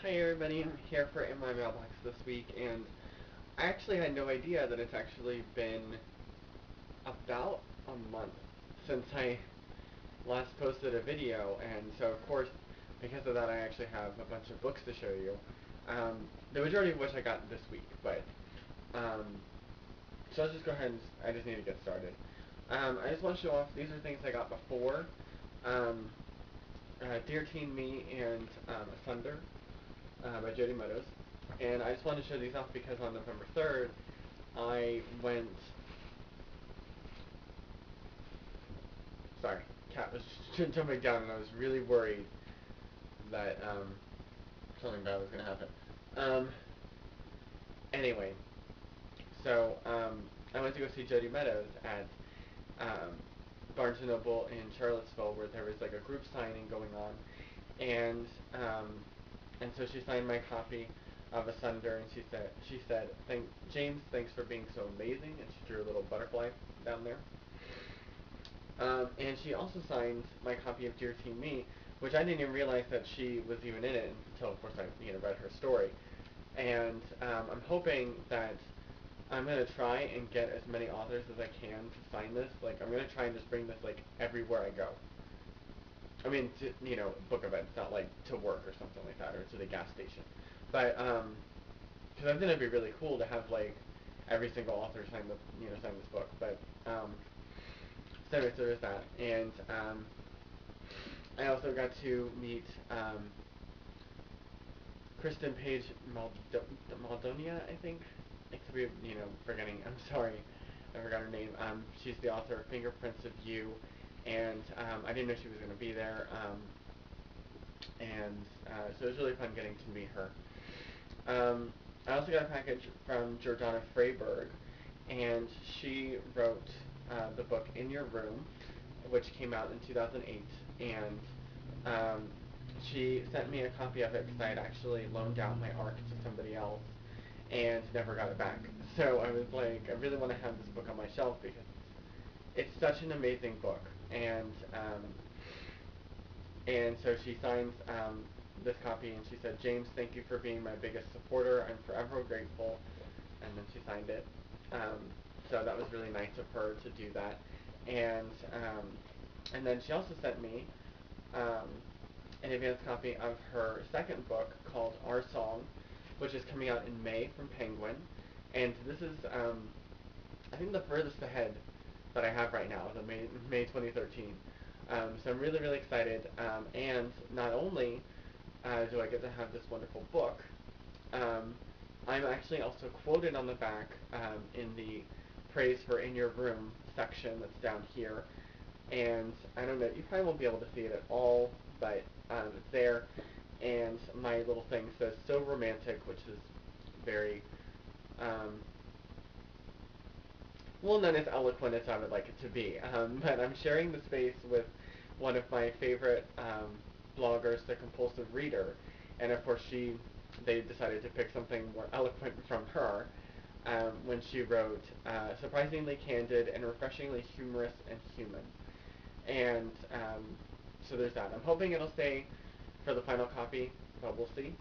Hi everybody, I'm here for In My Mailbox this week, and I actually had no idea that it's actually been about a month since I last posted a video, and so of course, because of that I actually have a bunch of books to show you, the majority of which I got this week, but, um, so let's just go ahead and, I just need to get started. I just want to show off, these are things I got before, um, Dear Teen Me and Asunder by Jody Meadows. And I just wanted to show these off because on November 3rd, I went, sorry, cat was jumping down and I was really worried that something bad was going to happen. Anyway, so I went to go see Jody Meadows at um, Barnes & Noble in Charlottesville where there was like a group signing going on. And um, and so she signed my copy of Asunder, and she said, James, thanks for being so amazing, and she drew a little butterfly down there. And she also signed my copy of Dear Teen Me, which I didn't even realize that she was even in it until, of course, I read her story. And I'm hoping that I'm gonna try and get as many authors as I can to sign this. Like, I'm gonna try and just bring this like everywhere I go. I mean, to, book events, not like to work or something like that, or to the gas station. But because I think it'd be really cool to have like every single author sign sign this book. But so anyway, so there's that, and I also got to meet Kristen Page Maldonia, I think. I could be forgetting. I'm sorry, I forgot her name. She's the author of Fingerprints of You, and I didn't know she was going to be there. And so it was really fun getting to meet her. I also got a package from Jordana Freyberg, and she wrote the book In Your Room, which came out in 2008, and um, she sent me a copy of it because I had actually loaned out my ARC to somebody else and never got it back. So I was like, I really want to have this book on my shelf because it's such an amazing book, and so she signs this copy, and she said, James, thank you for being my biggest supporter. I'm forever grateful. And then she signed it. Um, so that was really nice of her to do that. And then she also sent me um, an advance copy of her second book called Our Song, which is coming out in May from Penguin. And this is, I think, the furthest ahead that I have right now, the May 2013. So I'm really, really excited. And not only do I get to have this wonderful book, um, I'm actually also quoted on the back in the Praise for In Your Room section that's down here. And I don't know, you probably won't be able to see it at all, but it's there. And my little thing says, so romantic, which is very, um, well, not as eloquent as I would like it to be. But I'm sharing the space with one of my favorite bloggers, The Compulsive Reader. And of course they decided to pick something more eloquent from her when she wrote, surprisingly candid and refreshingly humorous and human. And so there's that. I'm hoping it'll stay for the final copy, but we'll see.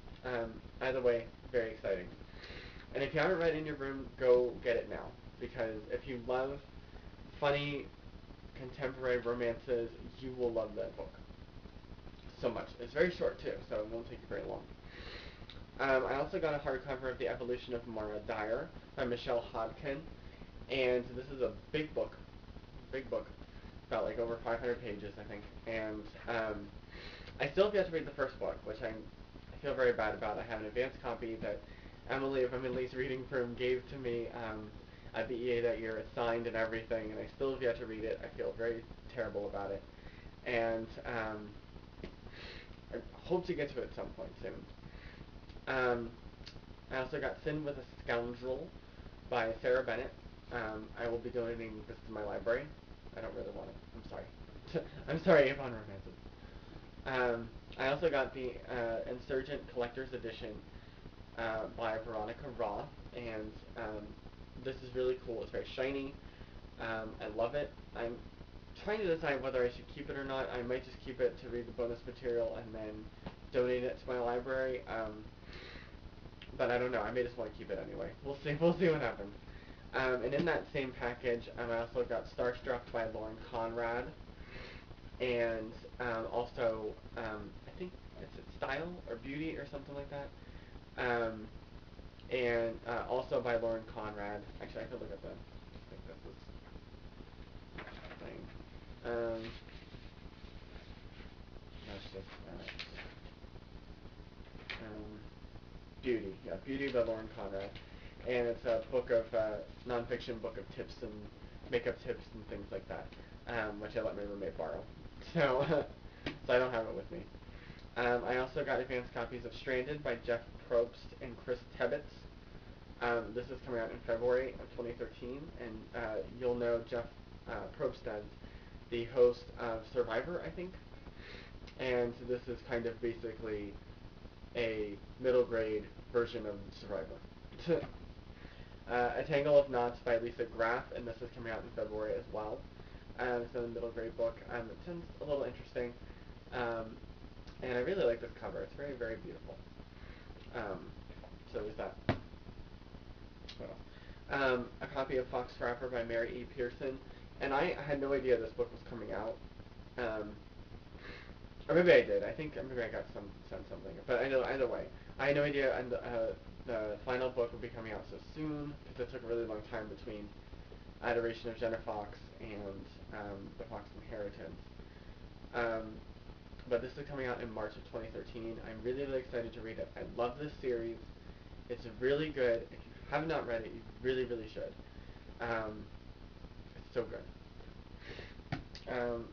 Either way, very exciting. And if you haven't read In Your Room, go get it now. Because if you love funny contemporary romances, you will love that book so much. It's very short too, so it won't take you very long. I also got a hardcover of The Evolution of Mara Dyer by Michelle Hodkin, and this is a big book, about like over 500 pages, I think. And I still have yet to read the first book, which I feel very bad about. I have an advanced copy that Emily of Emily's Reading Room gave to me at the EA that year. It's signed and everything, and I still have yet to read it. I feel very terrible about it, and I hope to get to it at some point soon. I also got Sin with a Scoundrel by Sarah Bennett. I will be donating this to my library. I don't really want it. I'm sorry. I'm sorry, Avon Romances. I also got the Insurgent Collector's Edition by Veronica Roth, and this is really cool. It's very shiny. I love it. I'm trying to decide whether I should keep it or not. I might just keep it to read the bonus material and then donate it to my library. But I don't know. I may just want to keep it anyway. We'll see. We'll see what happens. And in that same package, I also got Starstruck by Lauren Conrad, and also I think it's Style or Beauty or something like that. Um, and also by Lauren Conrad. Actually, I could look at the. I think this is thing. That's just Beauty. Yeah, Beauty by Lauren Conrad, and it's a book of nonfiction book of tips and makeup tips and things like that, which I let my roommate borrow. So, so I don't have it with me. I also got advanced copies of Stranded by Jeff Probst and Chris Tebbets. This is coming out in February of 2013, and you'll know Jeff Probst as the host of Survivor, I think. And so this is kind of basically a middle grade version of Survivor. A Tangle of Knots by Lisa Graff, and this is coming out in February as well. It's a middle grade book. It sounds a little interesting, um, and I really like this cover. It's very, very beautiful. Um, so there's that. What else? A copy of Fox Forever by Mary E. Pearson, and I had no idea this book was coming out. Um, or maybe I did. I think maybe I got sent something. But I know either way, I had no idea. And the final book would be coming out so soon because it took a really long time between Adoration of Jenna Fox and the Fox Inheritance. Um, but this is coming out in March of 2013. I'm really, really excited to read it. I love this series. It's really good. If you have not read it, you really, really should. Um, it's so good. Um,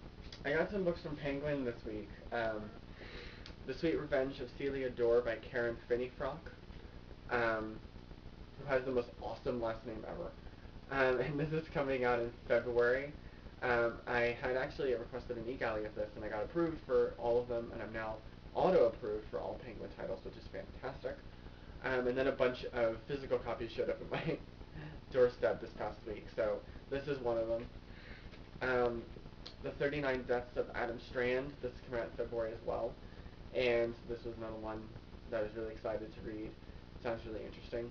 I got some books from Penguin this week. The Sweet Revenge of Celia Dore by Karen Finneyfrock, who has the most awesome last name ever. And this is coming out in February. I had actually requested an e-galley of this, and I got approved for all of them, and I'm now auto-approved for all Penguin titles, which is fantastic. And then a bunch of physical copies showed up at my doorstep this past week, so this is one of them. The 39 Deaths of Adam Strand, this is coming out in February as well, and this was another one that I was really excited to read. Sounds really interesting.